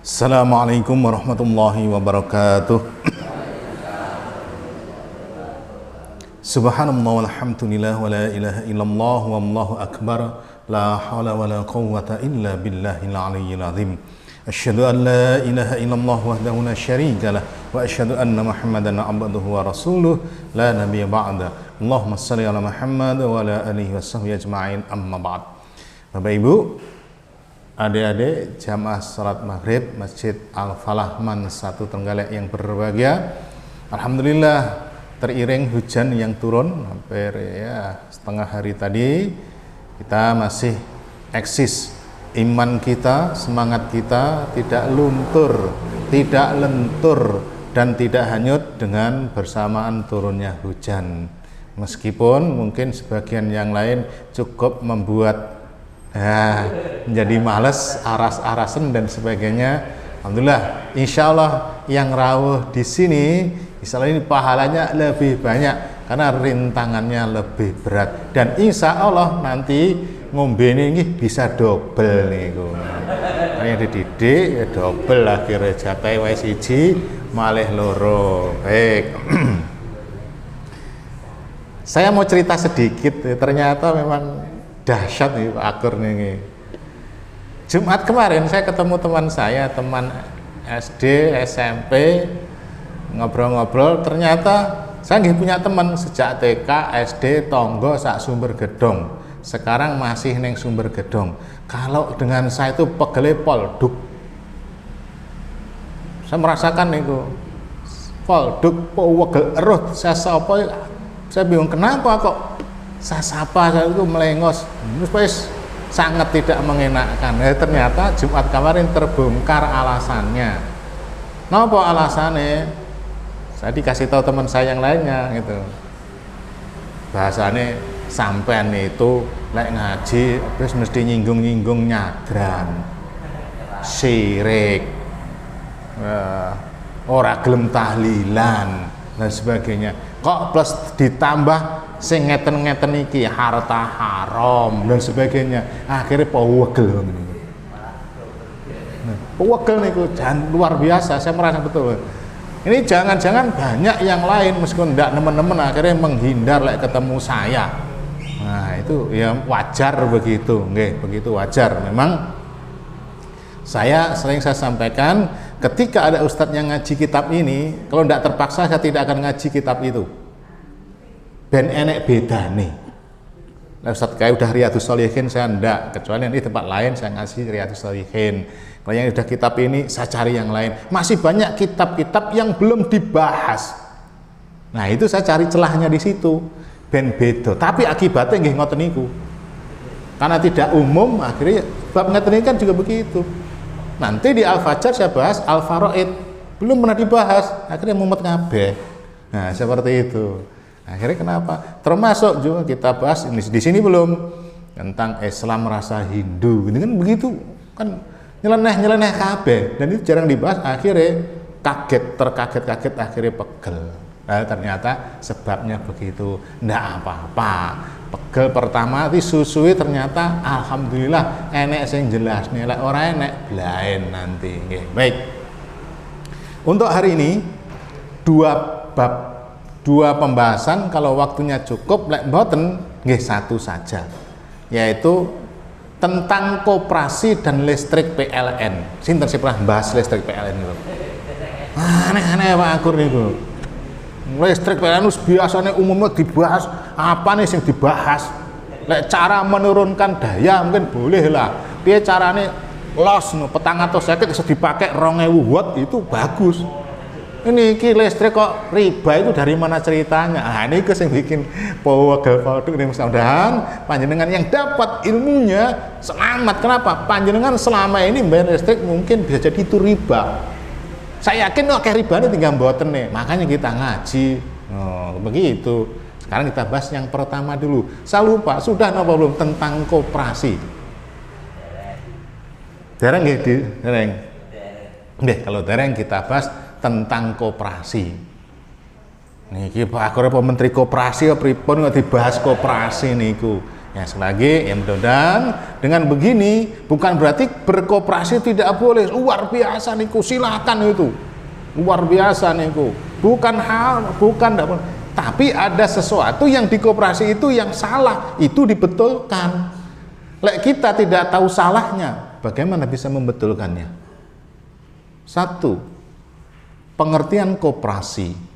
Assalamualaikum warahmatullahi wabarakatuh. Subhanallah walhamdulillah wa la ilaha illallah wallahu akbar. La hawla wa la quwwata illa billahil aliyyil azim. Asyhadu an la ilaha illallah wahdahu la syarika lah wa asyhadu anna Muhammadan abduhu wa rasuluh la nabiyya ba'da. Allahumma shalli ala Muhammad wa ala alihi washabbihi ajma'in, amma ba'd. Bapak Ibu, adik-adik jamaah salat maghrib Masjid Al-Falah Man 1 Trenggalek yang berbahagia, alhamdulillah teriring hujan yang turun hampir setengah hari tadi, kita masih eksis. Iman kita, semangat kita tidak luntur, tidak lentur, dan tidak hanyut dengan bersamaan turunnya hujan. Meskipun mungkin sebagian yang lain cukup membuat menjadi males, aras-arasan dan sebagainya. Alhamdulillah, insya Allah yang rawuh di sini, insya Allah ini pahalanya lebih banyak karena rintangannya lebih berat, dan insya Allah nanti ngombe ini bisa double nih. Yang dididik ya double, akhirnya jatah wae siji malih loro. Baik. Saya mau cerita sedikit, ternyata memang dahsyat nih Pak Akur nih. Jumat kemarin saya ketemu teman saya, teman SD, SMP, ngobrol-ngobrol, ternyata saya nggih punya teman sejak TK, SD, tonggo sak Sumber Gedong. Sekarang masih neng Sumber Gedong. Kalau dengan saya itu pegele polduk. Saya merasakan itu polduk, pewegel eruh, saya sapa, saya bingung kenapa kok saya sapa, saya itu melengos, terus sangat tidak mengenakkan. Ternyata Jumat kemarin terbongkar alasannya. Napa alasannya? Saya dikasih tahu teman saya yang lainnya gitu. Bahasanya sampean itu lek ngaji terus mesti nyinggung-nyinggung nyadran, syirik, ora gelem tahlilan dan sebagainya. Kok plus ditambah sing ngeten-ngeten iki harta haram dan sebagainya, akhirnya pewegel niku. Pewegel niku luar biasa, saya merasa betul. Ini jangan-jangan banyak yang lain meskipun tidak nemen-nemen akhirnya menghindar lek ketemu saya. Nah, itu ya wajar begitu, nggih, begitu wajar. Memang saya sering sampaikan, ketika ada ustadz yang ngaji kitab ini, kalau tidak terpaksa saya tidak akan ngaji kitab itu. Ben enek bedane. Nah, Ustadz kayak udah Riyadhus Shalihin, saya enggak, kecuali di tempat lain saya ngasih Riyadhus Shalihin. Kalau yang udah kitab ini saya cari yang lain. Masih banyak kitab-kitab yang belum dibahas. Nah, itu saya cari celahnya di situ. Ben beda, tapi akibatnya nggih ngoten niku. Karena tidak umum, akhirnya bab ngoten ini kan juga begitu. Nanti di Al-Fajr saya bahas Al-Faraid, belum pernah dibahas, akhirnya mumet kabeh. Nah, seperti itu. Akhirnya kenapa? Termasuk juga kita bahas ini di sini belum tentang Islam rasa Hindu, gitu kan, begitu kan nyeleneh kabeh, dan itu jarang dibahas. Akhirnya terkaget akhirnya pegel. Nah, ternyata sebabnya begitu. Ndak apa-apa. Pegel pertama disusui ternyata alhamdulillah enek sing jelas nih, lek ora enek blaen nanti. Nggih. Baik. Untuk hari ini dua pembahasan, kalau waktunya cukup lek mboten nggih satu saja, yaitu tentang koperasi dan listrik PLN. Sinten sih pernah bahas listrik PLN itu? Aneh-aneh Pak Akur niku. Listrik PLN biasanya umumnya dibahas apa nih yang dibahas? Lek cara menurunkan daya mungkin boleh lah. Dia caranya los petang atau sakit bisa dipakai 2000 watt, itu bagus. Ini listrik kok riba, itu dari mana ceritanya? Ah, ini yang bikin pewegel ini. Mudah-mudahan panjenengan yang dapat ilmunya selamat. Kenapa? Panjenengan selama ini bayar listrik mungkin bisa jadi itu riba. Saya yakin kayak riba ini tinggal mboten nih. Makanya kita ngaji. Begitu. Sekarang kita bahas yang pertama dulu. Saya lupa, sudah napa belum tentang koperasi? Dereng nggih, dereng. Nggih, kalau dereng kita bahas tentang koperasi. Niki Pak Akur apa Menteri Koperasi apa pripun kok dibahas koperasi niku. Ya sekali lagi, ya mudah-mudahan dengan begini bukan berarti berkoperasi tidak boleh. Luar biasa niku, silakan itu. Luar biasa niku. Bukan hal, bukan tidak boleh. Tapi ada sesuatu yang di koperasi itu yang salah, itu dibetulkan. Lek kita tidak tahu salahnya, bagaimana bisa membetulkannya? Satu, pengertian koperasi.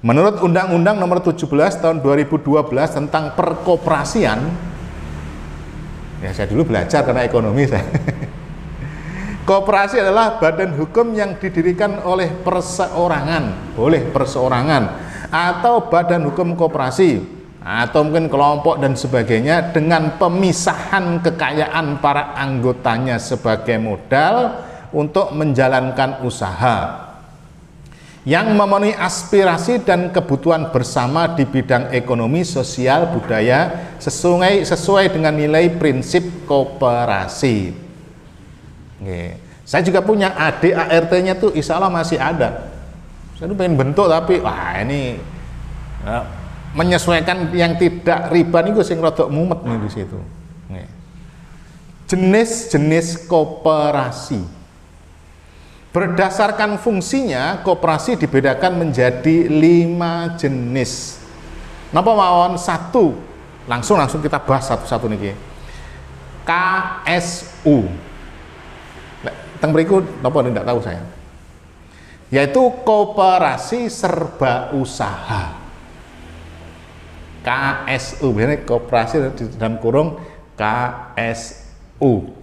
Menurut Undang-Undang Nomor 17 Tahun 2012 tentang perkoperasian, ya saya dulu belajar karena ekonomi saya. Koperasi adalah badan hukum yang didirikan oleh perseorangan, boleh perseorangan, atau badan hukum koperasi, atau mungkin kelompok dan sebagainya, dengan pemisahan kekayaan para anggotanya sebagai modal untuk menjalankan usaha yang memenuhi aspirasi dan kebutuhan bersama di bidang ekonomi, sosial, budaya sesuai dengan nilai prinsip koperasi. Oke. Saya juga punya ADART-nya tuh insya Allah masih ada. Saya tuh pengen bentuk tapi wah ini menyesuaikan yang tidak riba nih gue sing rodok mumet nih di situ. Oke. Jenis-jenis koperasi. Berdasarkan fungsinya, koperasi dibedakan menjadi 5 jenis. Napa mawon? 1. Langsung kita bahas satu-satu niki. KSU. Teng mriku napa ndak tahu saya. Yaitu koperasi serba usaha. KSU, biasanya koperasi di dalam kurung KSU.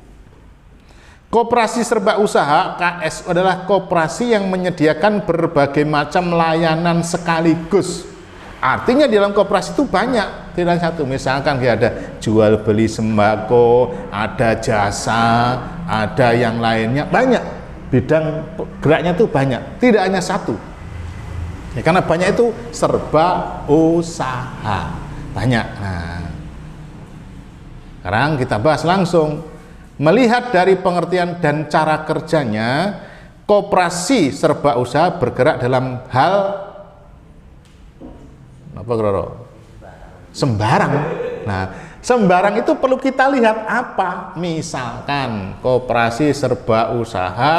Koperasi serba usaha KSU adalah koperasi yang menyediakan berbagai macam layanan sekaligus. Artinya di dalam koperasi itu banyak, tidak satu. Misalkan ada jual beli sembako, ada jasa, ada yang lainnya, banyak. Bidang geraknya itu banyak, tidak hanya satu. Ya, karena banyak itu serba usaha, banyak. Nah, sekarang kita bahas langsung. Melihat dari pengertian dan cara kerjanya, koperasi serba usaha bergerak dalam hal apa kira-kira? Sembarang. Nah, sembarang itu perlu kita lihat apa. Misalkan koperasi serba usaha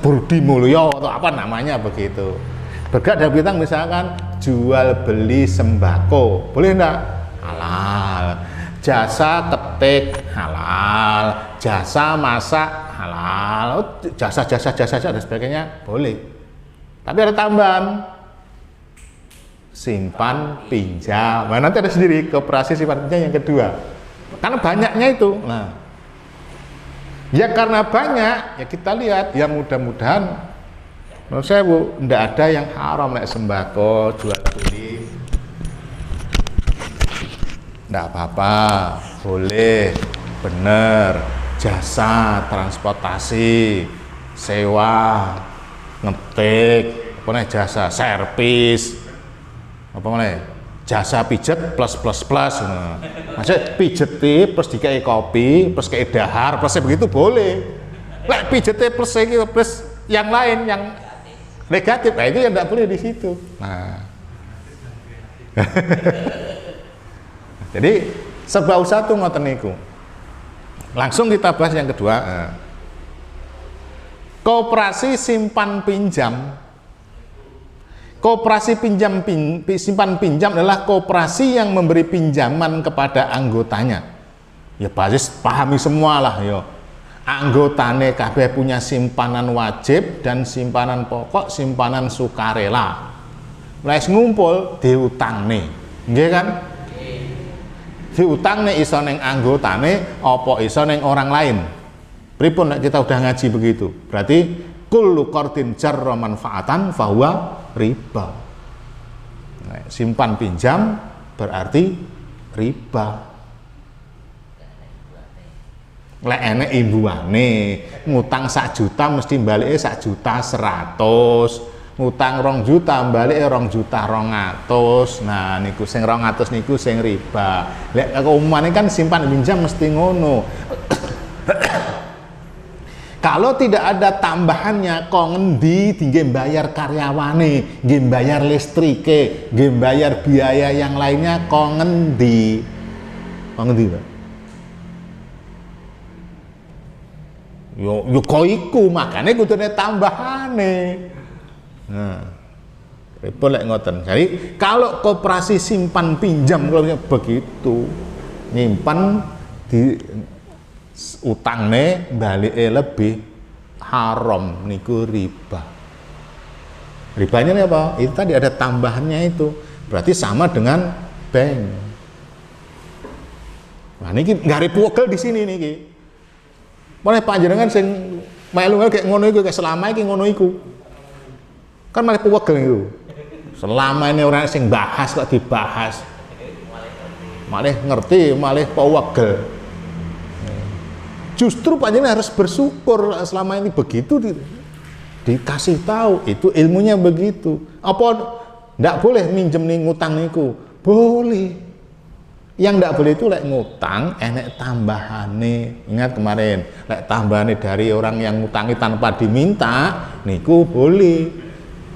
Budi Mulyo atau apa namanya begitu. Bergerak dalam bidang misalkan jual beli sembako, boleh enggak? Halal. Jasa ketik halal, jasa masak halal, jasa dan sebagainya boleh. Tapi ada tambahan, simpan pinjam. Nah, nanti ada sendiri koperasi simpan pinjam yang kedua. Karena banyaknya itu. Nah, ya karena banyak, ya kita lihat. Ya mudah-mudahan, menurut saya Bu, tidak ada yang haram kayak sembako, jual beli. Tidak apa-apa, boleh, bener. Jasa transportasi, sewa, ngetik, apa namanya, jasa servis, apa namanya, jasa pijet plus. Nah, maksudnya pijeti plus dikai kopi plus kayak dahar plus begitu boleh. Lek pijeti plus yang lain yang negatif, nah itu yang tidak boleh di situ. Nah. Jadi serba usaha tuh ngoten niku. Langsung kita bahas yang kedua. Koperasi simpan pinjam. Koperasi simpan pinjam adalah koperasi yang memberi pinjaman kepada anggotanya. Ya basis pahami semua lah yo. Anggotane kabeh punya simpanan wajib dan simpanan pokok, simpanan sukarela. Wis ngumpul diutangne. Nggih kan? Diutang nih iso neng anggotane apa iso neng orang lain. Pripun nek kita udah ngaji begitu? Berarti kullu qardin jarra manfaatan fahuwa riba. Nah, simpan pinjam berarti riba. Lek enek imbuane, ngutang 1 juta mesti balike 1.100.000. Ngutang 2 juta balik 2.200.000. Nah niku sing 200 niku sing riba. Lek umumane kan simpan pinjam mesti ngono. Kalau tidak ada tambahannya, kok ngendi tinggi bayar karyawane, nggih bayar listrike, nggih bayar biaya yang lainnya, kok ngendi? Kok ngendi, Pak? Yo kok iku, makane kudune tambahane. Nah, repot lek ngoten. Jadi kalau koperasi simpan pinjam kalau begitu, nyimpan di utangne balike lebih haram niku riba. Ribanya ini apa? Itu tadi ada tambahannya itu. Berarti sama dengan bank. Nah niki nggak pegel di sini niki. Mulai panjenengan sing melu kayak ngono iku kayak selama iki ngono iku. Kan malah pegel niku. Selama ini orang sing bahas kok dibahas. Malah ngerti, malah pegel. Justru panjenengan harus bersyukur selama ini begitu dikasih tahu itu ilmunya begitu. Apa ndak boleh minjem nih ngutang niku? Boleh. Yang ndak boleh itu lek ngutang enek tambahane. Ingat kemarin, lek tambahane dari orang yang ngutangi tanpa diminta niku boleh.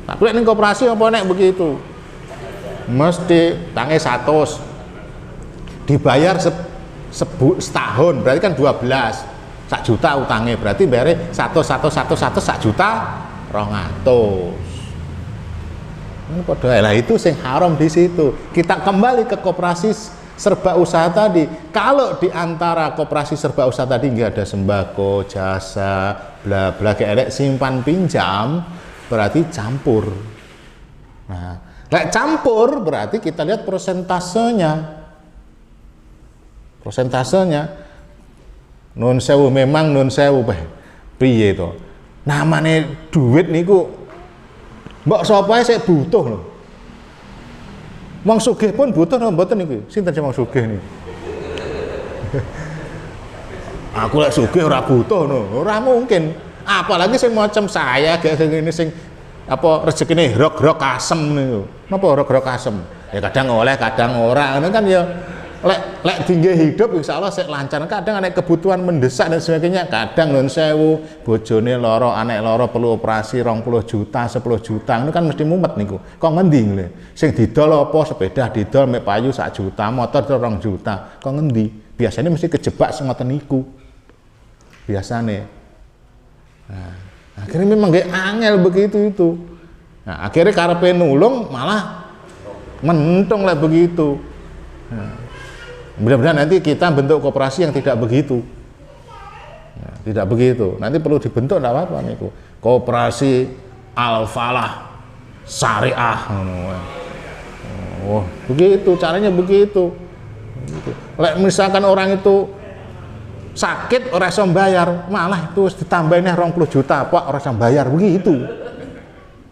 Tapi lek ning koperasi apa nek begitu? Mesti tangi 100. Dibayar setahun, berarti kan 12 1 juta utangnya, berarti bayar 1 juta 200. Ini padha lah itu sing haram di situ. Kita kembali ke koperasi serba usaha tadi. Kalau di antara koperasi serba usaha tadi nggak ada sembako, jasa, bla bla kayak simpan pinjam, berarti campur. Nah, lek campur berarti kita lihat persentasenya. Nun sewu memang nun sewu piye to namane duit niku mbok sapa sik butuh lho. Wong sugih pun butuh napa mboten niku? Sinten sing wong sugih niku? Aku lek sugih ora butuh no, ora mungkin. Apalagi sing macam saya kayak ngene sing apa rezekine rok-rok asem niku. Napa rok-rok asem? Ya kadang oleh, kadang ora. Ngono kan ya lek tinggi hidup insya Allah saya lancar. Kadang ada kebutuhan mendesak dan sebagainya, kadang nun sewu bojone loro, anak loro perlu operasi 20 juta 10 juta itu kan mesti mumet niku. Kok ngendi lho sing didol apa sepeda didol mek payu 1 juta, motor 2 juta, kok ngendi? Biasanya mesti kejebak ngoten niku biasane. Nah, akhirnya memang gak angel begitu itu. Nah, akhirnya karepe nulung malah mentung lah begitu. Nah, mudah-mudahan nanti kita bentuk koperasi yang tidak begitu. Nah, tidak begitu. Nanti perlu dibentuk tidak apa-apa niku. Koperasi Al-Falah Syariah. Oh, begitu caranya begitu. Lek misalkan orang itu sakit ora iso bayar, malah itu ditambahinnya 20 juta, Pak, ora iso bayar begitu.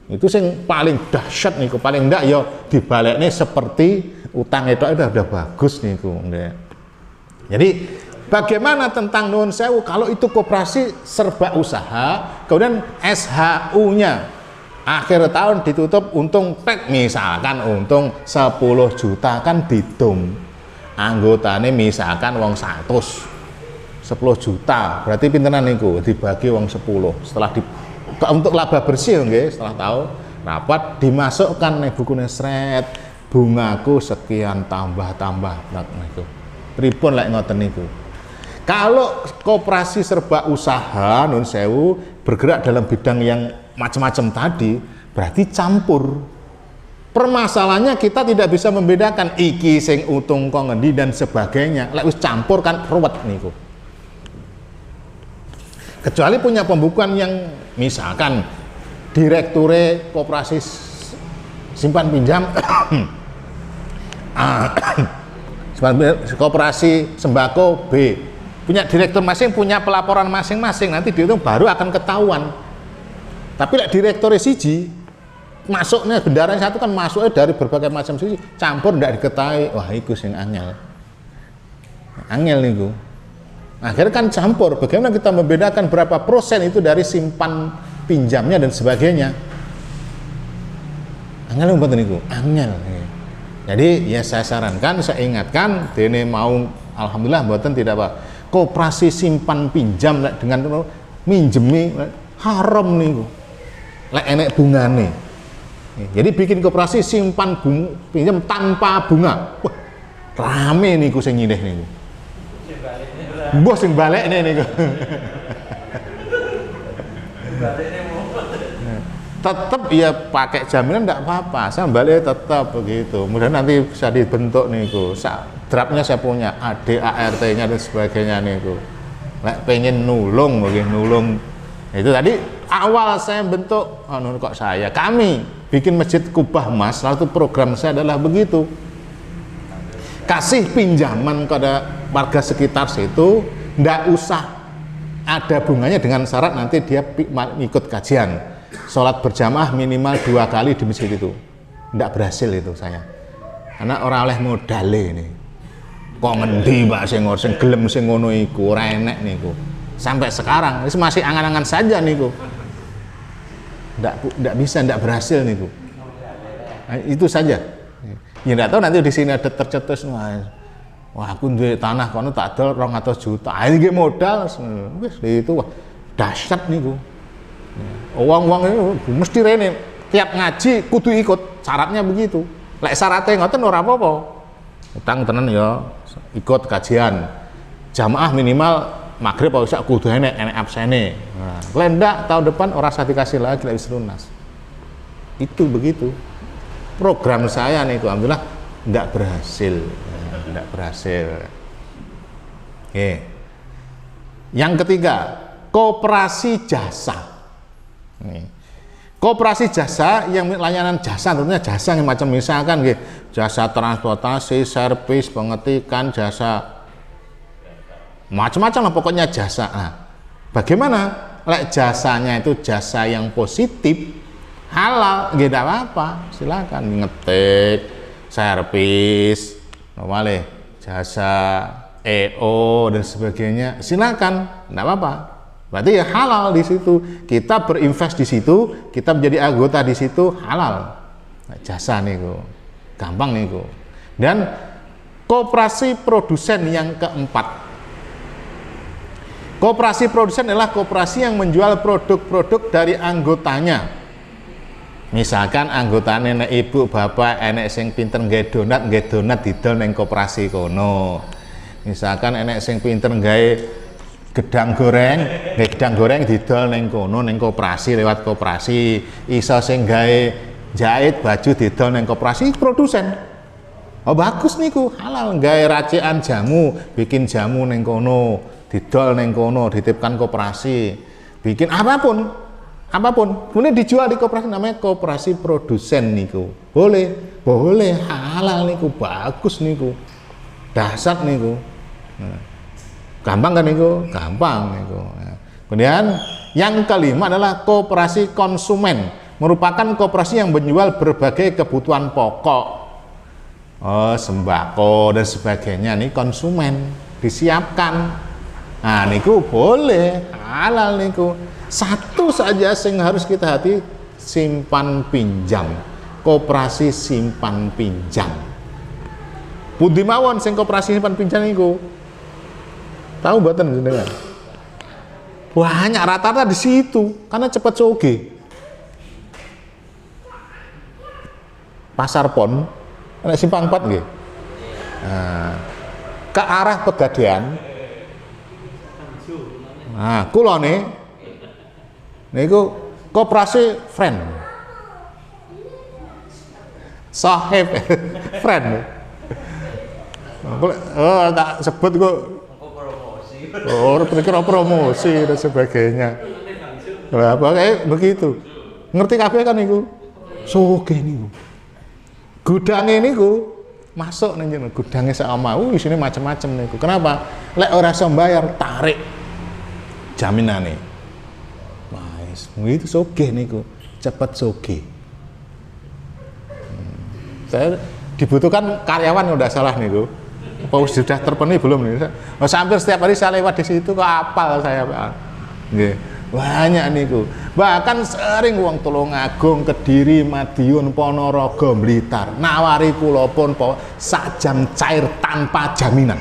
Itu sing paling dahsyat niku, paling ndak ya dibalekne seperti utang itu udah bagus niku. Jadi bagaimana tentang nuwun sewu kalau itu koperasi serba usaha, kemudian SHU-nya akhir tahun ditutup untung tek, misalkan untung 10 juta kan didum. Anggotane misalkan wong 100 10 juta, berarti pintenan niku dibagi wong 10. Setelah untuk laba bersih nggih, setelah tahu rapat dimasukkan nih buku sret, bungaku sekian tambah niku. Pripun lek ngoten niku. Kalau koperasi serba usaha nun sewu bergerak dalam bidang yang macam-macam tadi, berarti campur. Permasalahannya kita tidak bisa membedakan iki sing untung kok ngendi dan sebagainya. Lek wis campur kan ruwet niku. Kecuali punya pembukuan yang misalkan direkture koperasi simpan pinjam koperasi sembako B punya direktur masing, punya pelaporan masing-masing, nanti dihitung baru akan ketahuan. Tapi lek direktur siji masuknya bendaran satu kan masuknya dari berbagai macam sisi, campur tidak diketahui, wah itu sing angel niku. Akhirnya kan campur. Bagaimana kita membedakan berapa persen itu dari simpan pinjamnya dan sebagainya? Angel mboten niku, angel. Jadi ya saya sarankan, saya ingatkan, dene mau alhamdulillah mboten tidak apa. Koperasi simpan pinjam dengan minjemi haram niku. Lek enek bungane. Jadi bikin koperasi simpan pinjam tanpa bunga. Wah, rame niku sing nyilih niku. Bos sing balekne niku. Tetap ya pakai jaminan enggak apa-apa, saya balik tetap begitu. Kemudian nanti bisa dibentuk niku. Draftnya saya punya, ADART-nya dan sebagainya niku. Lek pengen nulung, begini nulung. Itu tadi awal saya bentuk, kami bikin Masjid Kubah Mas, lalu program saya adalah begitu. Kasih pinjaman kepada warga sekitar situ, ndak usah ada bunganya dengan syarat nanti dia ikut kajian. Sholat berjamaah minimal 2 kali di masjid itu. Ndak berhasil itu saya. Karena orang oleh modale ini. Kok ngendi Mbak sing gelem sing ngono iku, ora enek niku. Sampai sekarang ini masih angan-angan saja niku. Ndak bisa, ndak berhasil niku. Nah, itu saja. Ya ndak tahu nanti di sini ada tercetus wah aku duwe tanah kono tak dol 200 juta. Ini nggih modal wis itu wah dahsyat niku. Uang-uang itu mesti rene tiap ngaji kudu ikut, syaratnya begitu. Lek syaratnya ngoten ora apa-apa. Utang tenan ya ikut kajian. Jamaah minimal maghrib apa isak kudu enek absene. Nah, lendak tahun depan ora usah dikasih lagi lek wis lunas. Itu begitu. Program saya nih alhamdulillah enggak berhasil. Enggak berhasil. Oke. Yang ketiga, koperasi jasa. Nih. Koperasi jasa yang layanan jasa tentunya jasa yang macam misalkan jasa transportasi, servis, pengetikan, jasa macam-macam lah pokoknya jasa. Nah, bagaimana lek jasanya itu jasa yang positif halal nggih apa-apa, silakan ngetik, servis, normalnya jasa EO dan sebagainya silakan, enggak apa-apa. Berarti ya halal di situ. Kita berinvest di situ, kita menjadi anggota di situ halal. Nah, jasa niku. Gampang niku. Dan koperasi produsen yang keempat. Koperasi produsen adalah koperasi yang menjual produk-produk dari anggotanya. Misalkan anggotanya ibu, bapak, enek sing pinter nggih donat didol ning koperasi kono. Misalkan enek sing pinter gawe gedang goreng didol ning kono ning koperasi lewat koperasi. Iso sing gawe jahit baju didol ning koperasi produsen. Oh bagus niku, halal. Gawe racikan jamu, bikin jamu ning kono, didol ning kono, dititipkan koperasi. Bikin apapun, kemudian dijual di koperasi, namanya koperasi produsen niku. Boleh, halal niku, bagus niku. Dahsyat niku. Nah. Gampang kan niku? Gampang niku. Kemudian yang kelima adalah koperasi konsumen, merupakan koperasi yang menjual berbagai kebutuhan pokok, sembako dan sebagainya. Nih konsumen disiapkan. Nah niku boleh, halal niku. Satu saja yang harus kita hati, simpan pinjam, koperasi simpan pinjam. Pundi mawon sing koperasi simpan pinjam niku? Tahu mboten jenengan? Banyak rata-rata di situ karena cepat soge. Pasar Pon, ada simpang 4 nggih. Nah, ke arah Pegadaian. Nah, kulone niku koperasi friend. Sahib friend. Oh, tak sebut kok. Oh, kira promosi dan sebagainya. Lah, kayak begitu. Ngerti kabeh kan niku? Sugih niku. Gudange niku masuk ning jeneng gudange sak mau isine macam-macam niku. Kenapa? Lek ora iso mbayar tarik jaminane. Wis, itu sugih niku, cepet sugih. Saya dibutuhkan karyawan udah salah niku. Apa sudah terpenuhi belum nih? Hampir setiap hari saya lewat di situ kok apal saya, Pak. Nggih. Banyak niku. Bahkan sering wong Tulungagung, Kediri, Madiun, Ponorogo, Blitar nawari kula pun sak jam cair tanpa jaminan.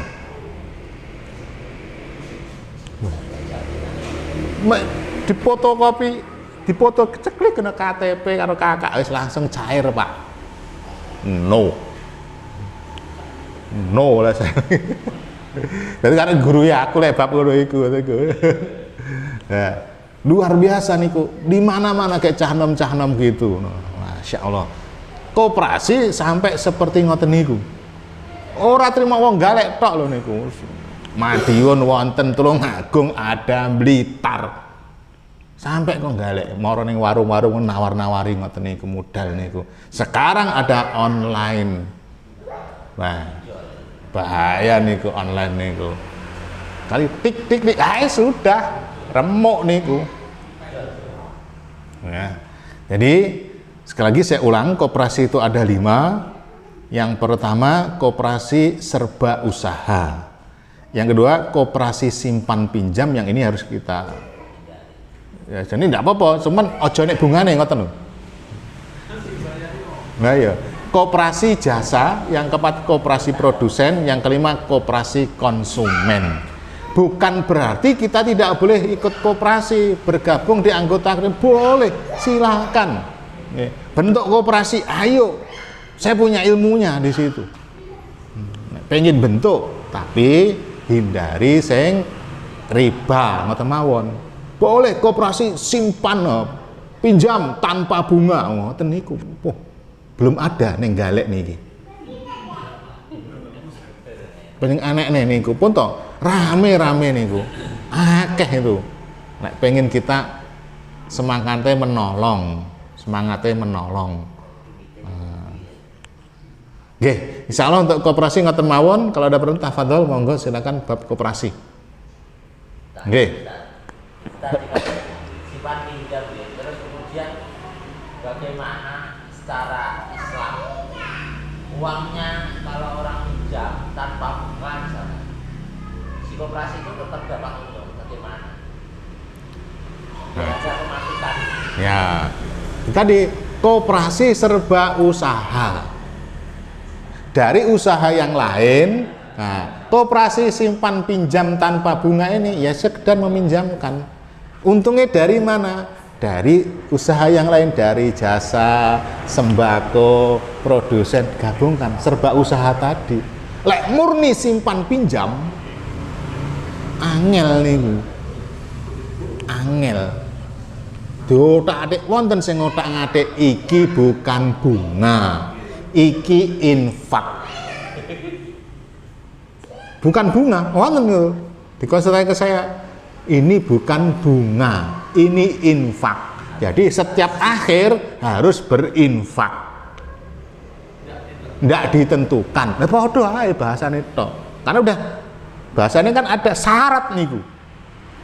difotokopi, dipoto ceklik kena KTP karo kakak wis langsung cair, Pak. No lah saya. Berarti karena guru ya aku lebab ngono iku. Ya, luar biasa niku. Di mana-mana kayak cahnom-cahnom gitu. Masya Allah. Koperasi sampai seperti ngoten niku. Ora terima wong galek tok lho niku. Madiun wonten Tulungagung, ada Blitar. Sampai kok galek moro ning warung-warung nawar-nawari ngoten niku modal niku. Sekarang ada online. Nah, bahaya niku online niku. Kali tik sudah remuk niku. Ya. Jadi sekali lagi saya ulang, koperasi itu ada 5. Yang pertama koperasi serba usaha. Yang kedua koperasi simpan pinjam, yang ini harus kita ya, jadi tidak apa-apa, cuman ojo nek bungane ngoten lho. Nah ya, koperasi jasa, yang keempat koperasi produsen, yang kelima koperasi konsumen. Bukan berarti kita tidak boleh ikut koperasi, bergabung di anggota boleh, silakan. Bentuk koperasi, ayo. Saya punya ilmunya di situ. Pengen bentuk, tapi hindari sing riba ngoten mawon. Boleh koperasi simpan pinjam tanpa bunga ngoten niku. Belum ada ning galek niki. Paling aneh niku pun toh rame-rame niku. Akeh itu. Nek pengen kita semangatnya menolong. Nggih, insyaallah untuk koperasi ngoten mawon. Kalau ada perintah tafadhol monggo silakan bab koperasi. Nggih. Simpan pinjam ya. Terus kemudian bagaimana secara Islam uangnya kalau orang pinjam tanpa bunga misalnya, si koperasi itu tetap dapat untung, bagaimana? Ada pemasukan. Ya, tadi koperasi serba usaha. Dari usaha yang lain, nah, koperasi simpan pinjam tanpa bunga ini ya sekedar meminjamkan. Untungnya dari mana? Dari usaha yang lain, dari jasa, sembako, produsen, gabungkan serba usaha tadi. Lek murni simpan pinjam, angel niku. Angel. Dotak-atik wonten sing ngotak-ngatik iki bukan bunga. Iki infak, bukan bunga. Wonten lho, dikonsultasi ke saya, ini bukan bunga, ini infak. Jadi setiap akhir harus berinfak. Tidak ditentukan. Nah, podo ae bahasane tok. Karena udah bahasanya kan ada syarat niku.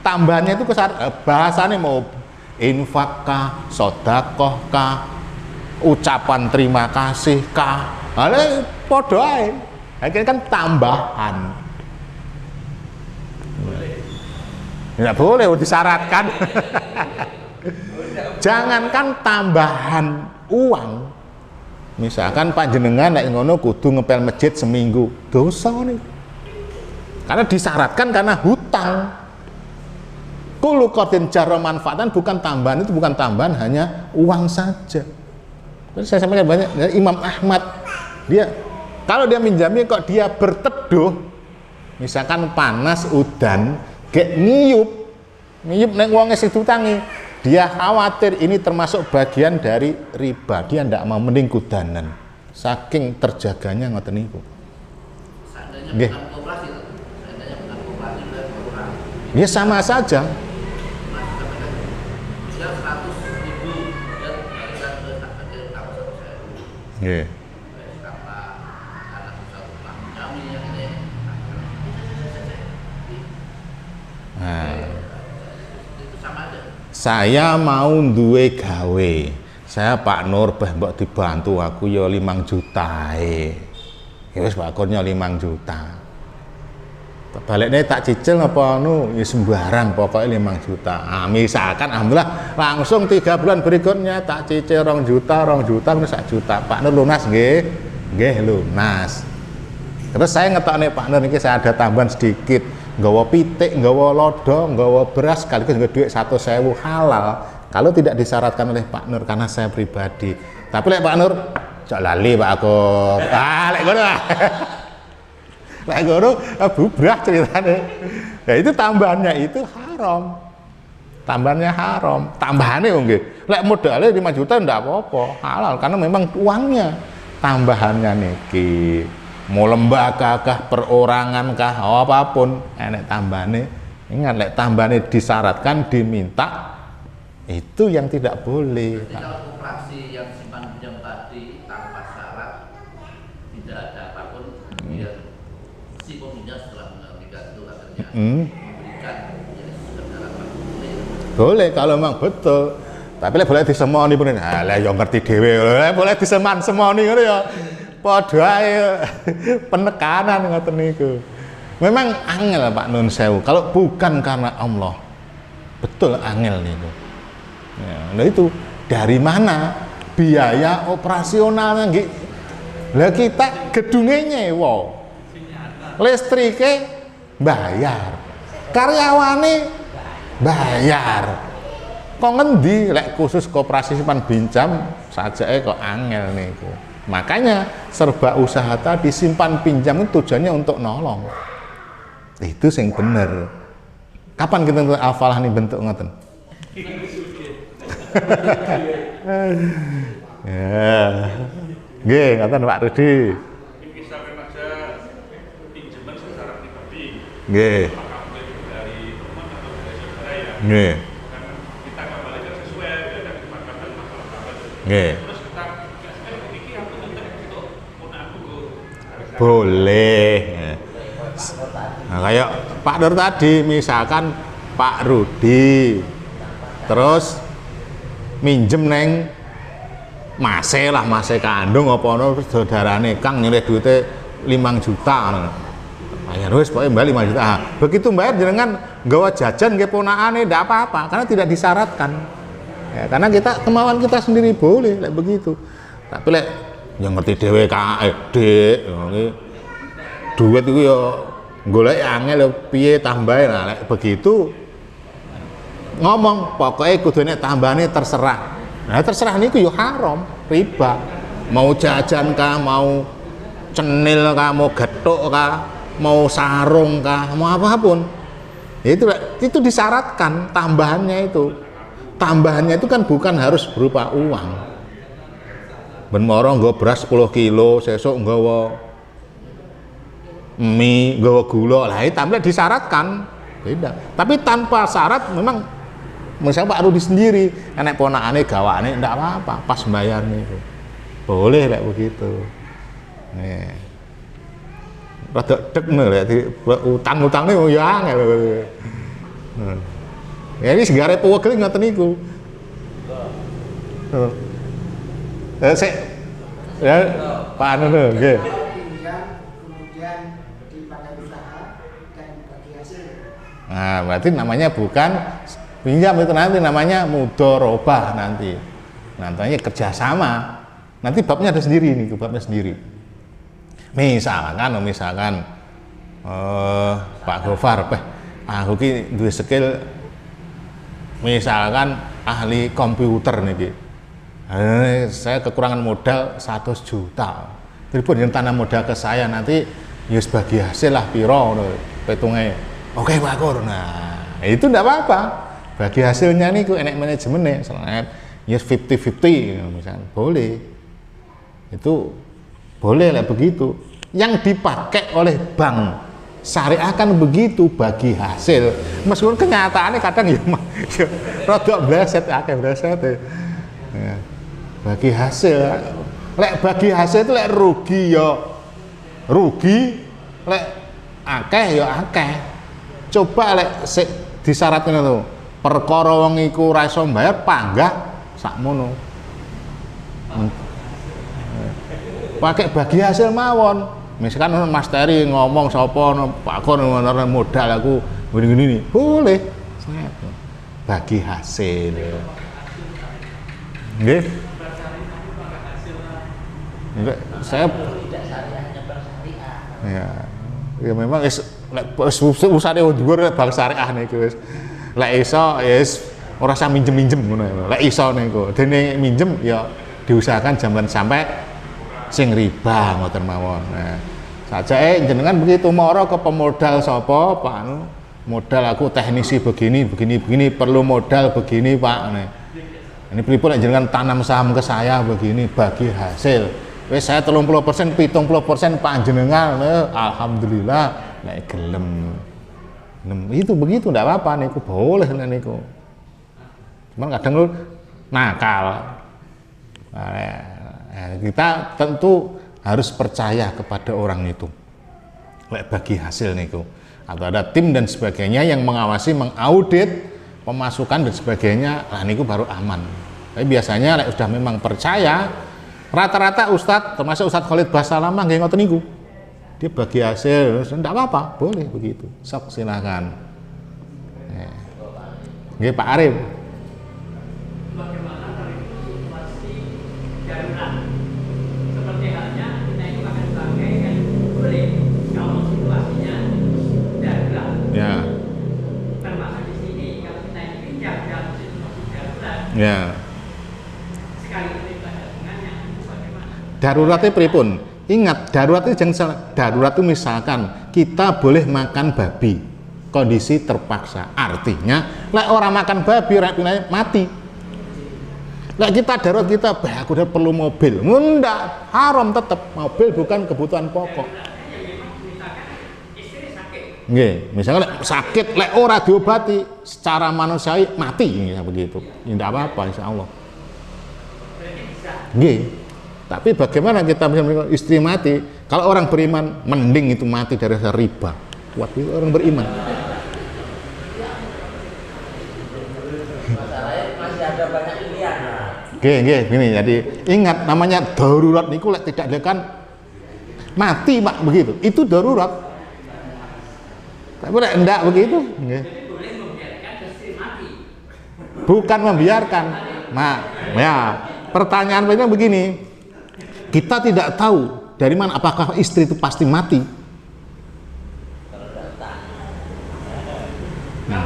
Tambahannya itu ke syarat. Bahasanya mau infak kah, sedekah kah, ucapan terima kasih kah, ada podo ae. Akhirnya kan tambahan. Tidak boleh disyaratkan. Jangankan tambahan uang. Misalkan panjenengan nek ngono kudu ngepel masjid seminggu, dosa nih. Karena disyaratkan karena hutang. Kullu qardin jarra manfaatan, bukan tambahan, itu bukan tambahan, hanya uang saja. Saya sampaikan banyak dari Imam Ahmad, dia kalau dia minjamnya kok dia berteduh, misalkan panas udan, gek niup neng uangnya situ tangi, dia khawatir ini termasuk bagian dari riba, dia tidak mau, mending kudanan, saking terjaganya ngoten niku. Nggih. Ya sama saja. Yeah. Nah, saya mau duwe gawe, saya Pak Nur mbok dibantu aku ya 5 juta ya wis Pak Kurnya 5 juta baliknya tak cicil apa ya sembarang pokoknya 5 juta. Misalkan alhamdulillah langsung 3 bulan berikutnya tak cicil 2 juta 1 juta. Pak Nur lunas nggih lunas. Terus saya ngetokne Pak Nur ini saya ada tambahan sedikit nggawa pitik, nggawa lodo, nggawa beras sekaligus nggawa duit 100.000 halal kalau tidak disyaratkan oleh Pak Nur karena saya pribadi. Tapi lek Pak Nur cok lali Pak Akur. Lek ngono. Lek ngono bubrah ceritane. Ya itu tambahannya itu haram. Tambahannya haram. Tambahannya nggih. Lek modalnya 5 juta ndak apa-apa, halal karena memang uangnya. Tambahannya niki mau lembaga kah, perorangan kah, apapun enek tambahane. Ingat lek tambahane disyaratkan, diminta, itu yang tidak boleh. Jadi kalau koperasi yang simpan pinjam tadi tanpa syarat, tidak ada apapun, kemudian si peminjam setelah mengalamikan itu katanya memberikan jadi sekedar apa boleh kalau memang betul. Tapi lek boleh disemoni pun, lah yo ngerti dhewe. Lek boleh diseman-semoni ngono ya. Padha ae penekanan ngoten niku. Memang angel Pak Nun Sewu. Kalau bukan karena Allah, betul angel niku. Ya, nah itu dari mana biaya operasionalnya nggih? Lah kita gedungnya nyewa, listrike bayar, karyawane bayar. Kok ngendi lek khusus koperasi simpan pinjam sajake kok angel niku. Makanya serba usaha tadi simpan pinjam itu tujuannya untuk nolong. Itu sing bener. Kapan kita al-falah ini bentuk ngoten? Ya. Nggih, ngoten Pak Rudi. Ini sampai aja pinjaman secara pribadi. Nggih. Apakah dari teman atau dari saudara ya? Nggih. Dan kita kembalikan sesuai dengan kesepakatan masalah sahabat. Nggih. Terus kita ini aku tuntut untuk punakku ke Boleh. Nah, kayak Pak Nur tadi, misalkan Pak Rudi terus minjem neng mase kandung apa ono saudarane Kang nyilih duite 5 juta. Bayar wis pokoke mbak 5 juta. Begitu bayar jenengan nggawa jajan nggih ponakane ndak apa-apa karena tidak disyaratkan. Ya, karena kita kemauan kita sendiri boleh lek begitu. Tapi lek yang ngerti dhewe Dik, duit itu ya golek angel piye tambahin. Nah, lek begitu ngomong pokoknya kudune tambahane terserah. Nah terserah niku yo haram, riba. Mau jajan kah, mau cenil kah, mau gethuk kah, mau sarung kah, mau apapun. Ya itu disyaratkan tambahannya itu. Tambahannya itu kan bukan harus berupa uang. Ben moro nggo beras 10 kilo, sesuk nggawa mie, nggawa gula. Lah itu tambah disyaratkan. Beda. Tapi tanpa syarat memang misalnya Pak Rudi sendiri, enek ponakane gawane ndak apa-apa, pas bayar niku. Boleh lek begitu. Nih. Rada dekne lek utang-utangne ya angel. Ya ini segare pewegel ngoten niku. Sik ya Pak Anu nggih. Kemudian dipakai usaha dan bagi hasil. Nah, berarti namanya bukan pinjam, itu nanti namanya mudharabah nanti. Nantinya kerjasama. Nanti babnya ada sendiri nih, babnya sendiri. Misalkan Pak Gofar, aku ki duwe skill misalkan ahli komputer nih. Saya kekurangan modal 100 juta. Telepon yang tanam modal ke saya nanti ya bagi hasil lah piro petungnya. Oke Pak Kur. Nah, itu enggak apa-apa. Bagi hasilnya nih enek manajemennya, selain ya 50-50 misalnya boleh. Itu boleh lah begitu. Yang dipakai oleh bank syariah kan begitu bagi hasil. Meskipun kenyataannya kadang ya rada bleset akeh bleset. Ya. Bagi hasil. Lek bagi hasil itu lek rugi ya rugi, lek akeh ya akeh. Coba lek disyaratkan itu perkara wong iku ora iso mbayar panggah sakmono. Pakai bagi hasil mawon. Misalkan Mas Teri ngomong sapa Pak Kon modal aku gini-gini boleh. Bagi hasil. Nggih. Enggak, saya tidak syariahnya bersyariah. ya memang Lek usane dhuwur bang syariah niku wis. Lek iso ya wis ora usah minjem-minjem ngono ya. Lek iso niku dene minjem ya diusahakan jangan sampai sing riba ngoten mawon. Nah, sajake jenengan begitu moro ke pemodal sapa Pak anu modal aku teknisi begini perlu modal begini Pak. Nah, ini pripun jenengan tanam saham ke saya begini bagi hasil. Wis saya 30%, 70% panjenengan, alhamdulillah. Nek gelem itu begitu ndak apa-apa niku boleh niku. Cuman kadang lu nakal. Nah, kita tentu harus percaya kepada orang itu. Lek bagi hasil niku atau ada tim dan sebagainya yang mengawasi, mengaudit pemasukan dan sebagainya, nah niku baru aman. Tapi biasanya lek sudah memang percaya, rata-rata ustadz termasuk Ustadz Khalid Basalamah nggih ngoten niku. Dia bagi hasil, enggak apa-apa, boleh begitu. Sok silakan. Nggih Pak Arif. Bagaimana kalau itu situasi darurat? Seperti halnya kita itu akan pakai kan boleh kalau situasinya darurat. Ya. Termasuk di sini kalau kita ini pinjam dalam situasi darurat. Ya. Sekali kita ada dengannya itu bagaimana? Daruratnya pripun? Ingat, darurat itu jangan salah. Darurat itu misalkan kita boleh makan babi, kondisi terpaksa. Artinya, lek orang makan babi, rakyatnya mati. Lek kita darurat kita, aku udah perlu mobil. Nggak, haram tetap. Mobil bukan kebutuhan pokok. Nggih, misalnya lek sakit, lek ora diobati, secara manusiawi mati, ya begitu. Tidak apa-apa, insya Allah. Nggih. Tapi bagaimana kita bisa istri mati? Kalau orang beriman, mending itu mati dari riba. Kuat itu orang beriman. Masalahnya masih ada banyak pilihan. Oke, gini. Jadi ingat namanya darurat niku lek tidak dilakukan mati Pak begitu. Itu darurat. Tapi lek enggak begitu, nggih. Bukan membiarkan. Nah, ya, pertanyaan penting begini. Kita tidak tahu dari mana apakah istri itu pasti mati. Nah.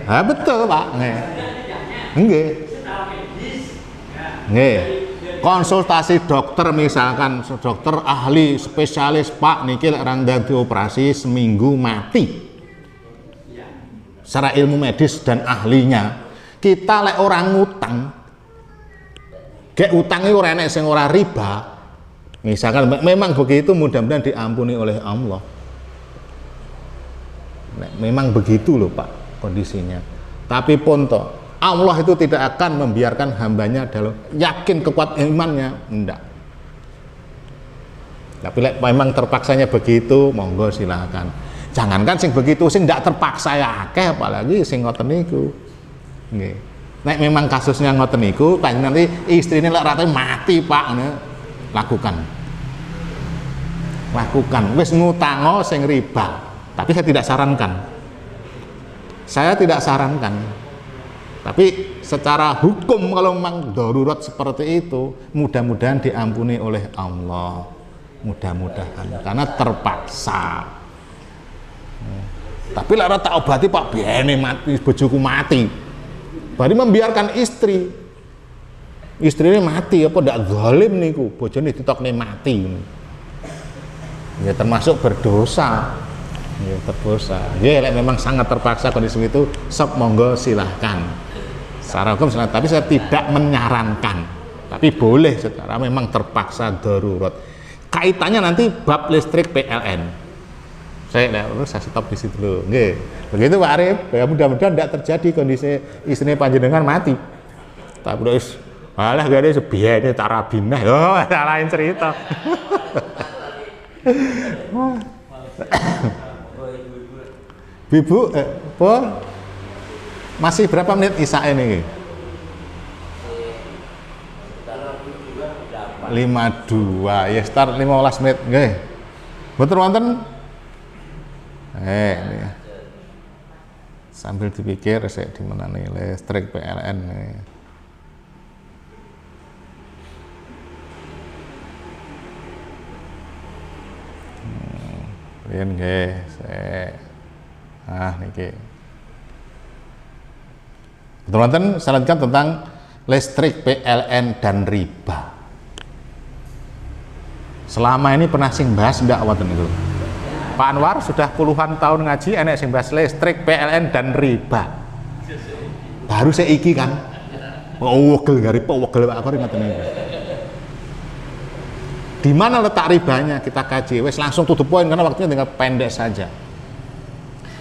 Ah, betul Pak. Nggih. Nggih. Konsultasi dokter misalkan dokter ahli spesialis Pak niki lek orang dadi operasi seminggu mati. Secara ilmu medis dan ahlinya. Kita lek orang ngutang, gek utangnya ora enek sing ora riba. Misalkan memang begitu, mudah-mudahan diampuni oleh Allah. Memang begitu loh Pak kondisinya. Tapi ponto, Allah itu tidak akan membiarkan hambanya dalam yakin kekuat imannya, enggak. Tapi lek memang terpaksanya begitu, monggo silakan. Jangankan sing begitu, sing enggak terpaksa ya akeh, apalagi sing ngoten niku. Nggih. Nek memang kasusnya ngoten niku, nanti istrine lek rata mati Pak, lakukan. Wis ngutango sing riba. Tapi saya tidak sarankan. Tapi secara hukum kalau memang darurat seperti itu, mudah-mudahan diampuni oleh Allah. Mudah-mudahan karena terpaksa. Tapi lek tak obati Pak, biene mati, bojoku mati. Berarti membiarkan istrinya mati apa ndak zalim niku, bojone ditokne mati. Ya termasuk berdosa. Ya berdosa. Ya lek memang sangat terpaksa kondisi itu, sok monggo silahkan. Secara hukum silahkan, tapi saya tidak menyarankan. Tapi boleh secara memang terpaksa darurat. Kaitannya nanti bab listrik PLN. Saya stop di situ dulu. Nggih. Begitu Pak Arif, ya mudah-mudahan tidak terjadi kondisi istrinya panjenengan mati. Tapi terus malah gak ada sebiayanya tarabinah. Oh, lain cerita. Ibu, masih berapa menit Isya ini? 52. Ya start 15 menit. Nggih. Mboten wonten. Ini ya. Sambil dipikir saya di mana nih listrik PLN nih. Riyen nggih. Ah niki. Teman-teman, saya lanjutkan tentang listrik, PLN dan riba. Selama ini pernah sing bahas ndak wonten itu? Pak Anwar sudah puluhan tahun ngaji enek sing bahas listrik, PLN dan riba. Baru seiki kan. Oh, wegel gari wegel Pak Anwar ngoten niku. Di mana letak ribanya kita kaji. Wes langsung tutup poin karena waktunya tinggal pendek saja.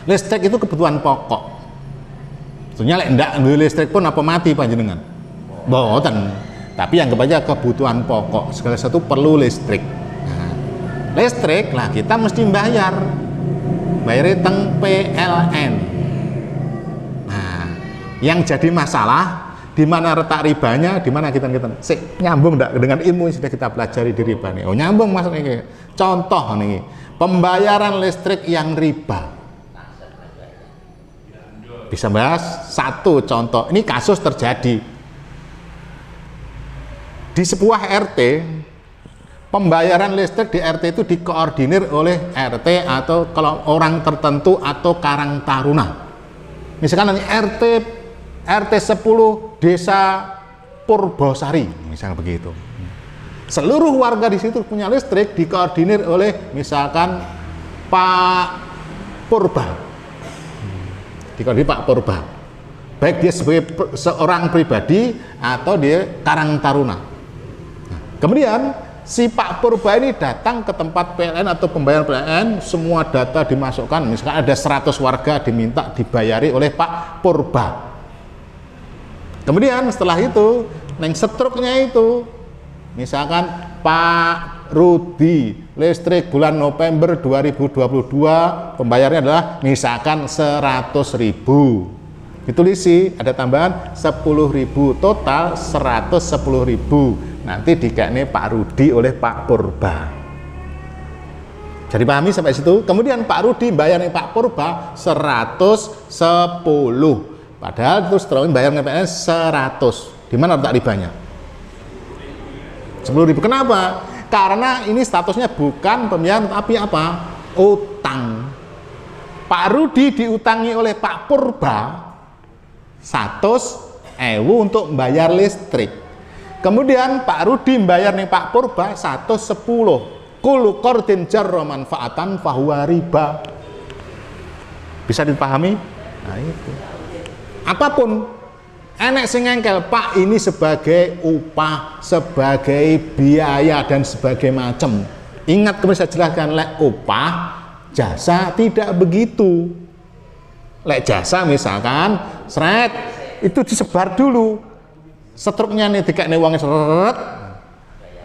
Listrik itu kebutuhan pokok. Sebetulnya lek ndak duwe listrik pun apa mati panjenengan? Mboten. Tapi anggap aja kebutuhan pokok. Segala sesuatu perlu listrik. Listrik lah kita mesti bayar teng PLN. Nah, yang jadi masalah di mana letak ribanya, di mana kita nyambung enggak dengan ilmu yang sudah kita pelajari di riba nih. Oh nyambung maksudnya ini. Contoh nih, pembayaran listrik yang riba. Bisa bahas satu contoh. Ini kasus terjadi di sebuah RT. Pembayaran listrik di RT itu dikoordinir oleh RT atau kalau orang tertentu atau Karang Taruna. Misalkan RT 10 Desa Purbosari, misalnya begitu. Seluruh warga di situ punya listrik dikoordinir oleh misalkan Pak Purba. Dikoordinir Pak Purba. Baik dia sebagai seorang pribadi atau dia Karang Taruna. Kemudian si Pak Purba ini datang ke tempat PLN atau pembayaran PLN, semua data dimasukkan, misalkan ada 100 warga diminta dibayari oleh Pak Purba. Kemudian setelah itu, neng setruknya itu, misalkan Pak Rudi, listrik bulan November 2022, pembayarnya adalah misalkan 100.000. Ditulisi, ada tambahan 10.000, total 110.000. Nanti dikasih Pak Rudi oleh Pak Purba. Jadi pahami sampai situ. Kemudian Pak Rudi bayarnya Pak Purba 110. Padahal terus bayarnya PLN 100. Di mana letak ribanya? 10.000. Kenapa? Karena ini statusnya bukan pembayaran tapi apa? Utang. Pak Rudi diutangi oleh Pak Purba 100.000 untuk membayar listrik. Kemudian Pak Rudi membayar nih Pak Purba 110. Kullu qardin jarra manfaatan fahuwa riba. Bisa dipahami? Nah itu. Apapun enek sing ngengkel, Pak ini sebagai upah, sebagai biaya dan sebagai macam. Ingat kemarin saya jelaskan, lek upah, jasa tidak begitu. Lek jasa misalkan, seret itu disebar dulu. Setruknya nih dikasih uangnya seret,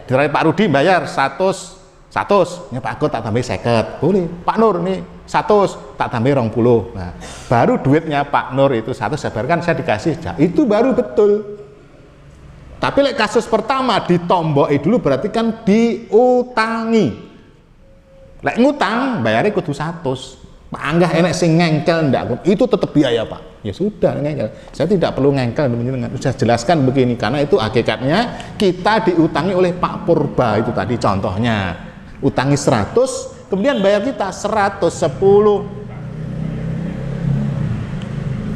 dari Pak Rudi bayar 100, ya Pak Agus tak tambah 50, boleh. Pak Nur nih 100 tak tambah 20. Nah, baru duitnya Pak Nur itu 100 saya bayarkan, saya dikasih, itu baru betul. Tapi lek kasus pertama ditomboki dulu berarti kan diutangi. Lek ngutang bayarnya kudu 100. Pak Angga enek sing ngengkel ndak, itu tetap biaya Pak. Ya sudah ngengkel. Saya tidak perlu ngengkel dengan saya jelaskan begini karena itu hakikatnya kita diutangi oleh Pak Purba itu tadi contohnya. Utangi 100, kemudian bayar kita 110.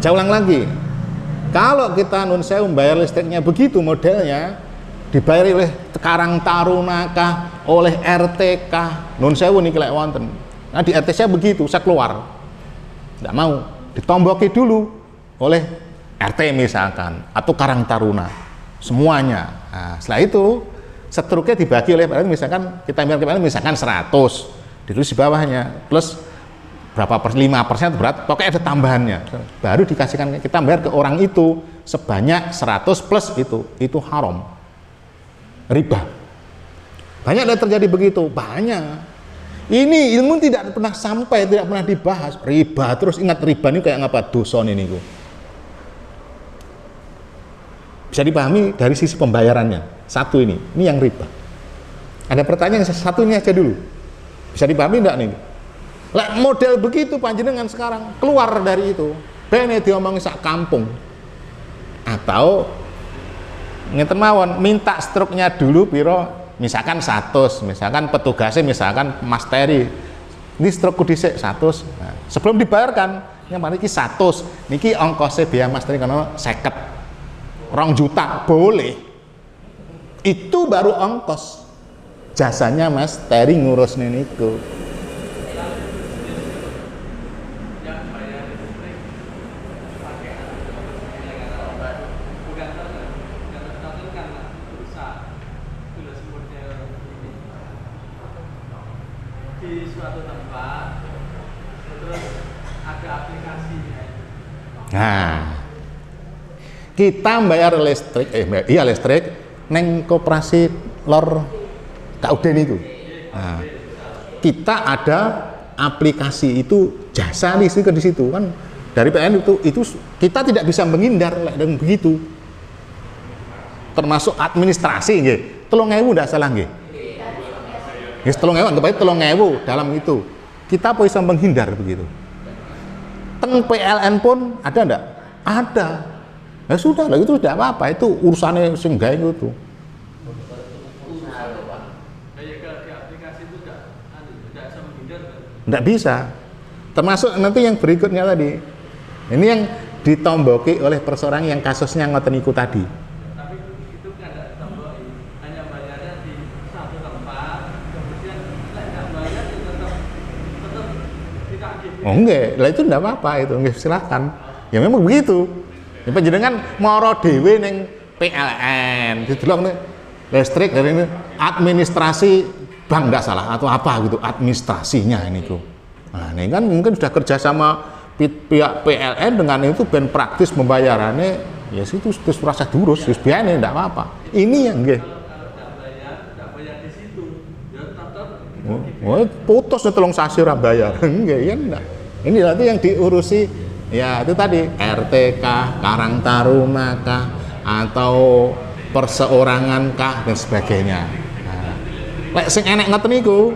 Saya ulang lagi. Kalau kita nun sewu membayar listriknya begitu modelnya, dibayar oleh Karang Taruna kah, oleh RT kah, nun sewu niki lek wonten. Nah di RT saya begitu, saya keluar, tidak mau, ditomboki dulu oleh RT misalkan, atau Karang Taruna, semuanya. Nah, setelah itu, setruknya dibagi oleh PLN, misalkan, kita bayar ke PLN misalkan 100, ditulis di bawahnya, plus berapa 5% berat, pokoknya ada tambahannya, baru dikasihkan, kita bayar ke orang itu, sebanyak 100 plus itu haram, riba. Banyak yang terjadi begitu, banyak. Ini ilmu tidak pernah sampai, tidak pernah dibahas. Riba, terus ingat riba ini kayak ngapa? Dosa ini. Bisa dipahami dari sisi pembayarannya. Satu ini yang riba. Ada pertanyaan satu ini aja dulu. Bisa dipahami enggak nih? Lah model begitu panjenengan sekarang keluar dari itu. Bene diomongin sak kampung. Atau ngeten mawon minta struknya dulu piro. Misalkan 100, misalkan petugasnya misalkan Mas Teri Ini stroke dhisik 100. Nah, sebelum dibayarkan, yang mana iki 100. Niki ongkosnya biaya mas tadi kono 50. 2 juta boleh. Itu baru ongkos. Jasanya Mas Teri ngurus niku. Di suatu tempat terus ada aplikasinya. Nah, kita bayar listrik, listrik neng koperasi lor KUD niku. Nah, kita ada aplikasi itu jasa listrik di situ kan dari PLN itu kita tidak bisa menghindar dengan begitu. Termasuk administrasi nggih. 3.000 ndak salah nggih. Yes, 3.000 anggap aja 3.000 dalam itu. Kita bisa menghindar begitu. Teng PLN pun ada ndak? Ada. Ya sudah lah itu tidak apa-apa, itu urusannya sing gawe itu. Tidak bisa. Termasuk nanti yang berikutnya tadi. Ini yang ditomboki oleh perseorangan yang kasusnya ngoten niku tadi. Tapi itu kan ada tomboki, hanya bayarnya di satu tempat. Kemudian tidak bayar itu tetap tidak gitu. Oh enggak, lah itu enggak apa-apa itu, enggak silakan. Ya memang begitu. Ya panjenengan moro dhewe ning PLN, didelok nih listrik dari ini administrasi bank enggak salah atau apa gitu administrasinya ini tuh. Nah, ini kan mungkin sudah kerja sama pihak PLN dengan itu ben praktis pembayarannya ya situ terus merasa durus, terus biayanya enggak apa-apa. Ini yang nggih. Tidak bayar di situ, ya tetap. Oh, putus nih telung sasi ora bayar. Enggak, ya enggak. Ini nanti yang diurusi ya itu tadi RT kah, Karang Taruna kah, atau perseorangan kah dan sebagainya. Nah, lek sing enek ngoten niku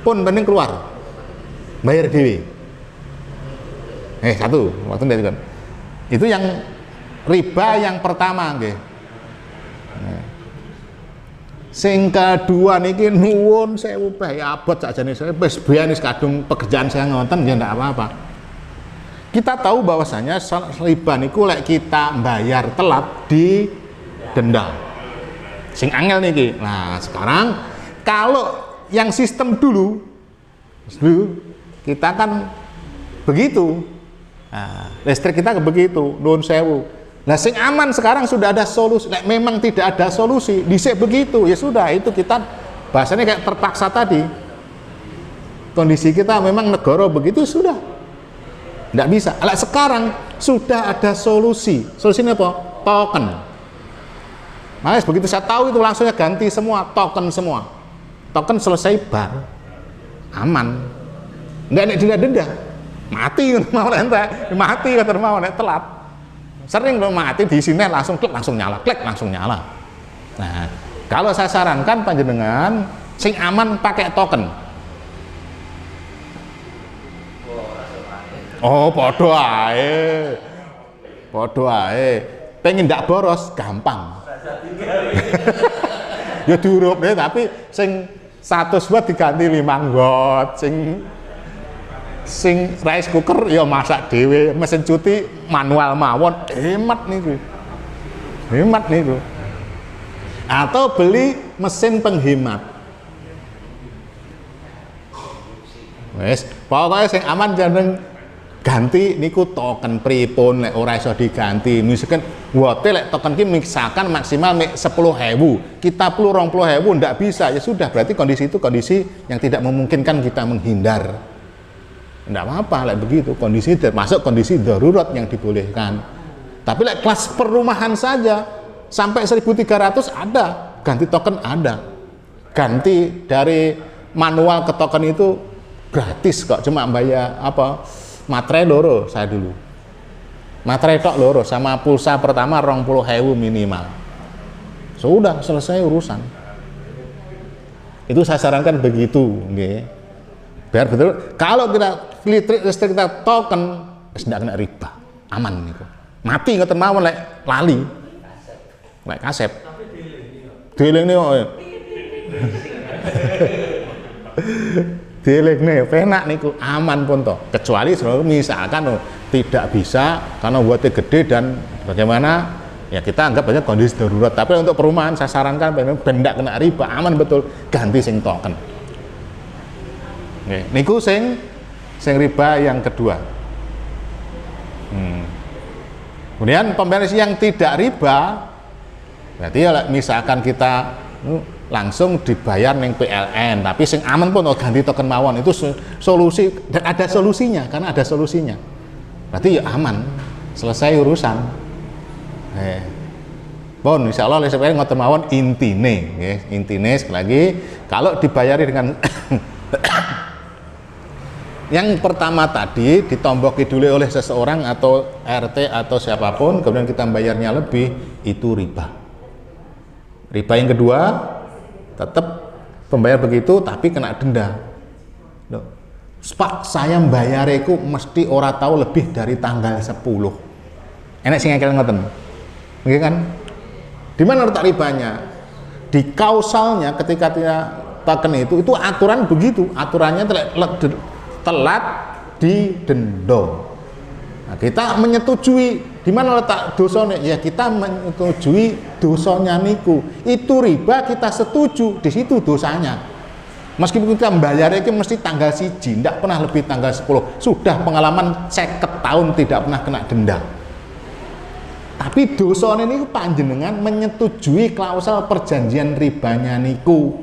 pun mending keluar. Bayar dhewe. Satu, waktu itu kan. Itu yang riba yang pertama nggih. Nah. Sing kedua niki nuwun sewu bae abot sakjane saya wis biyen kadung pekerjaan saya ngoten ya ndak apa-apa. Kita tahu bahwasanya riba niku lek kita bayar telat di denda. Sing angel niki. Nah, sekarang kalau yang sistem dulu kita kan begitu. Nah, listrik kita begitu, nuwun sewu. Nah, sing aman sekarang sudah ada solusi. Nek memang tidak ada solusi, dhisik begitu, ya sudah itu kita bahasanya kayak terpaksa tadi. Kondisi kita memang negara begitu sudah. Nggak bisa. Lah sekarang sudah ada solusi. Solusinya apa? Token. Nah, begitu saya tahu itu langsungnya ganti semua, token semua. Token selesai bar. Aman. Nggak ada denda-denda. Mati mau ente, mati kan mau nek telat. Sering lo mati di sini langsung klik langsung nyala, klik langsung nyala. Nah, kalau saya sarankan panjenengan sing aman pakai token. Oh, podo ae. Podo ae. Pengen ndak boros gampang. Ya diurup deh tapi sing 100 watt diganti 5 watt, sing rice cooker ya masak dhewe, mesin cuci manual mawon, hemat niku. Hemat niku. Atau beli mesin penghemat. Wes, pokoknya sing aman jangan ganti niku token pripun lek ora iso diganti. Misalkan wote lek token ki misalkan maksimal 10.000, kita perlu 20.000 ndak bisa. Ya sudah, berarti kondisi itu kondisi yang tidak memungkinkan kita menghindar. Nggak apa-apa like begitu, kondisi termasuk kondisi darurat yang dibolehkan. Tapi like kelas perumahan saja sampai 1.300 ada ganti token, ada ganti dari manual ke token itu gratis kok, cuma bayar apa materai loro saya dulu, materai tok loro sama pulsa pertama 20.000 minimal, sudah selesai urusan. Itu saya sarankan begitu, okay. Biar betul. Kalau kita listrik kita token, tidak kena riba, aman nih. Mati nggak termawon lek lali, lek kasep. Dealing nih, Dielingne penak niku aman pun toh. Kecuali misalkan tidak bisa karena buatnya gede dan bagaimana ya kita anggap aja kondisi darurat. Tapi untuk perumahan saya sarankan bendak kena riba aman betul ganti sing token. Nggih, niku sing riba yang kedua. Kemudian pembayaran yang tidak riba berarti ya misalkan kita langsung dibayar neng PLN tapi sing aman pun ganti token mawon itu solusi dan ada solusinya karena ada solusinya berarti ya aman selesai urusan pun insya Allah sebenarnya ngoten mawon intine sekali lagi kalau dibayari dengan yang pertama tadi ditomboki dulu oleh seseorang atau RT atau siapapun kemudian kita bayarnya lebih itu riba yang kedua tetap pembayar begitu tapi kena denda. Loh, Pak saya bayariku mesti ora tahu lebih dari tanggal 10. Enak sing ngekel ngoten. Nggih kan? Di mana letak ribanya? Di kausalnya ketika tidak token itu aturan begitu, aturannya telat didenda. Nah, kita menyetujui di mana letak dosanya? Ya kita menyetujui dosanya niku. Itu riba kita setuju di situ dosanya. Meskipun kita membayarnya itu mesti tanggal 1, tidak pernah lebih tanggal 10. Sudah pengalaman 50 tahun tidak pernah kena denda. Tapi dosanya niku panjenengan menyetujui klausal perjanjian ribanya niku.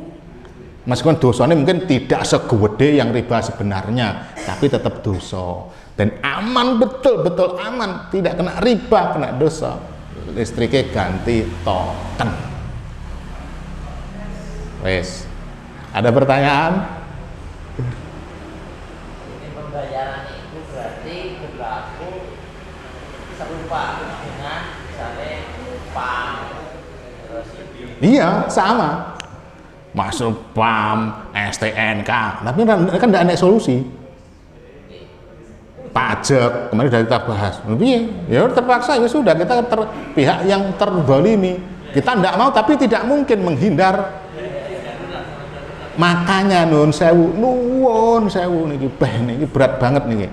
Meskipun dosanya mungkin tidak segede yang riba sebenarnya, tapi tetap dosa. Dan aman betul aman, tidak kena riba, kena dosa. Listriknya ganti token. Wes, ada pertanyaan? Ini pembayaran itu berarti berlaku serupa dengan misalnya PAM terus Iya, sama. Masuk PAM, STNK, tapi kan tidak ada solusi. Pajak kemarin sudah kita bahas, ya terpaksa ya sudah kita pihak yang terzalimi kita tidak mau tapi tidak mungkin menghindar. Makanya nuwun sewu niki berat banget niki.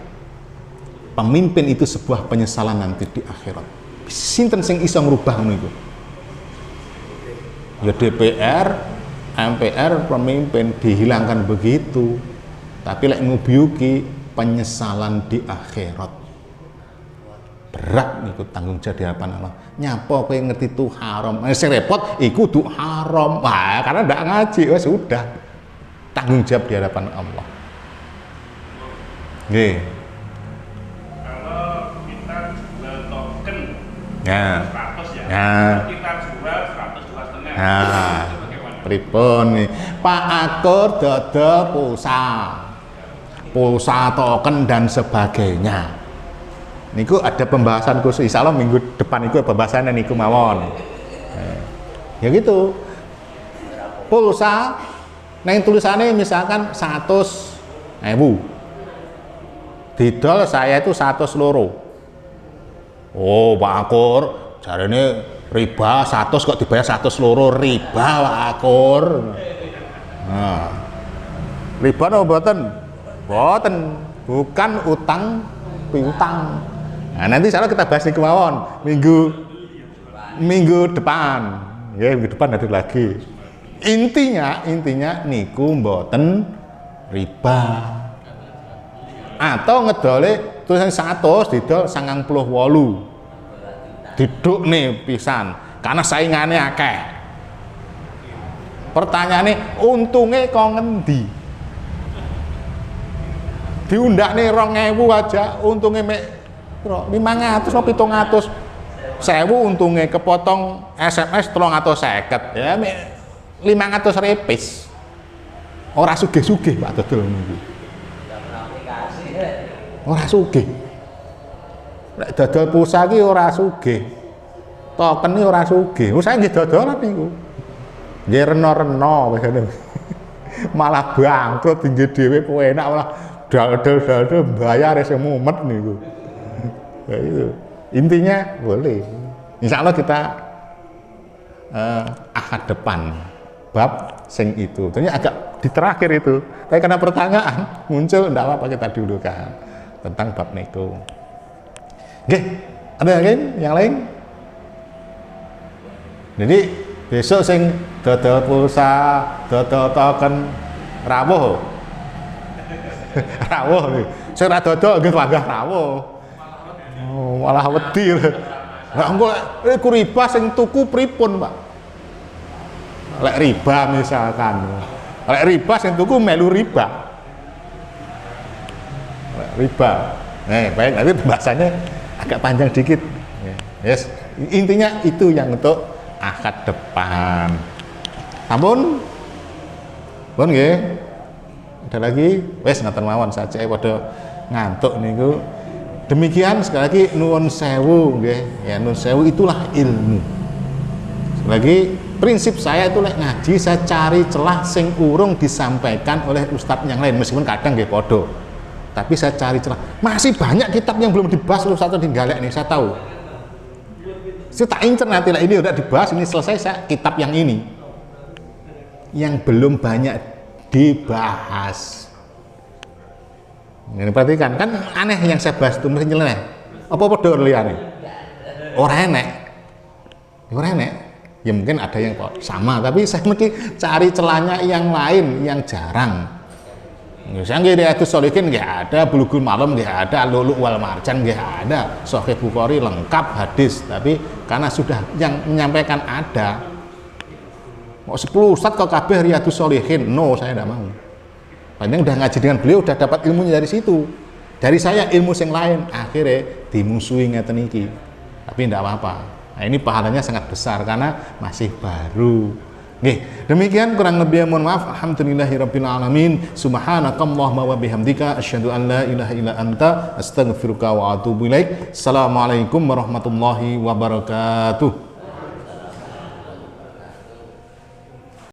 Pemimpin itu sebuah penyesalan nanti di akhirat. Sinten sing iso ngrubah niku? Ya DPR, MPR, pemimpin dihilangkan begitu. Tapi lek ngubyuki penyesalan di akhirat berat niku tanggung jawab di hadapan Allah. Nyapa kowe ngerti itu haram, sing repot iku du haram. Wah, karena ndak ngaji wes sudah tanggung jawab di hadapan Allah. Nggih. Kalau kita jual token Ya. 100 ya. Ya. Kita jual 102,5. Nah, Itu bagaimana? pripun nih? Pak Akur dodol pulsa token dan sebagainya. Niku ada pembahasan khusus. Insya Allah minggu depan itu pembahasannya niku mawon. Ya gitu. Pulsa, neng tulisannya misalkan 100.000. Didol saya itu 100 loro. Oh Pak Akur, jarene riba 100 kok dibayar 100 loro riba Pak Akur. Nah, riba no mboten? Boten, bukan utang piutang. Nah, nanti insyaallah kita bahas niku mawon minggu depan. Ya, minggu depan ada lagi. Intinya niku mboten riba. Atau ngedole tulisan 100 didol 98. Diduk nih pisan karena saingannya akeh. Pertanyaannya untungnya kok ngendi? Diundak nih 2.000 aja untungnya mek 500 atau 700 sewu untungnya kepotong SMS 350 ya mek 500 repis ora sugih-sugih Pak dodol niku ora sugih nek dodol pulsa ki ora sugih token iki ora sugih saya nggih dodolan niku nggih reno-reno malah bangkrut tinggi dhewe enak malah dal bayar sing mumet niku. Ya itu. Intinya boleh. Insya Allah kita ahad depan bab sing itu. Ternyata agak di terakhir itu. Tapi karena pertanyaan muncul, enggak apa-apa kita dulukan tentang bab niku. Oke, ada yang lain? Yang lain? Jadi besok sing dodol pulsa, dodol token rawuh. Rawuh nih. Sing ra dodol nggih wanggah rawuh. Oh, malah wedi. Lah engko iku riba sing tuku pripun, Pak? Lek riba misalkan. Lek riba sing tuku melu riba. Lek riba. Baik, nanti bahasanya agak panjang dikit. Yes. Intinya itu yang untuk akad depan. Ampun. Pun nggih. Ada lagi? Wes ngaten mawon saja padha ngantuk niku. Demikian sekali lagi nuwun sewu nggih. Ya nuwun sewu itulah ilmu. Sekali lagi prinsip saya itu lek ngaji saya cari celah sing urung disampaikan oleh ustadz yang lain meskipun kadang nggih padha. Tapi saya cari celah. Masih banyak kitab yang belum dibahas oleh ustadz Dinggale nih, saya tahu. Saya tak incer nanti lah ini udah dibahas, ini selesai saya kitab yang ini. Yang belum banyak dibahas. Ini perhatikan, kan aneh yang saya bahas itu mesti nyeleneh. Apa padha liyane? Ora enek. Ora enek. Ya mungkin ada yang sama, tapi saya mesti cari celahnya yang lain yang jarang. Misalnya Riyadhus Shalihin nggak ada, Bulughul Maram nggak ada, Lu'lu' wal Marjan nggak ada, Sahih Bukhari lengkap hadis, tapi karena sudah yang menyampaikan ada. Mau 10 ustadz kok kabeh Riyadhus Shalihin? No, saya tidak mau. Panjang udah ngaji dengan beliau, udah dapat ilmunya dari situ. Dari saya ilmu yang lain, akhirnya dimusuhi ngeten iki. Tapi tidak apa-apa. Nah, ini pahalanya sangat besar karena masih baru. Nggih, demikian kurang lebih mohon maaf. Alhamdulillahirabbil alamin. Subhanakallahumma wa bihamdika asyhadu an la ilaha illa anta astaghfiruka wa atubu ilaik. Assalamualaikum warahmatullahi wabarakatuh.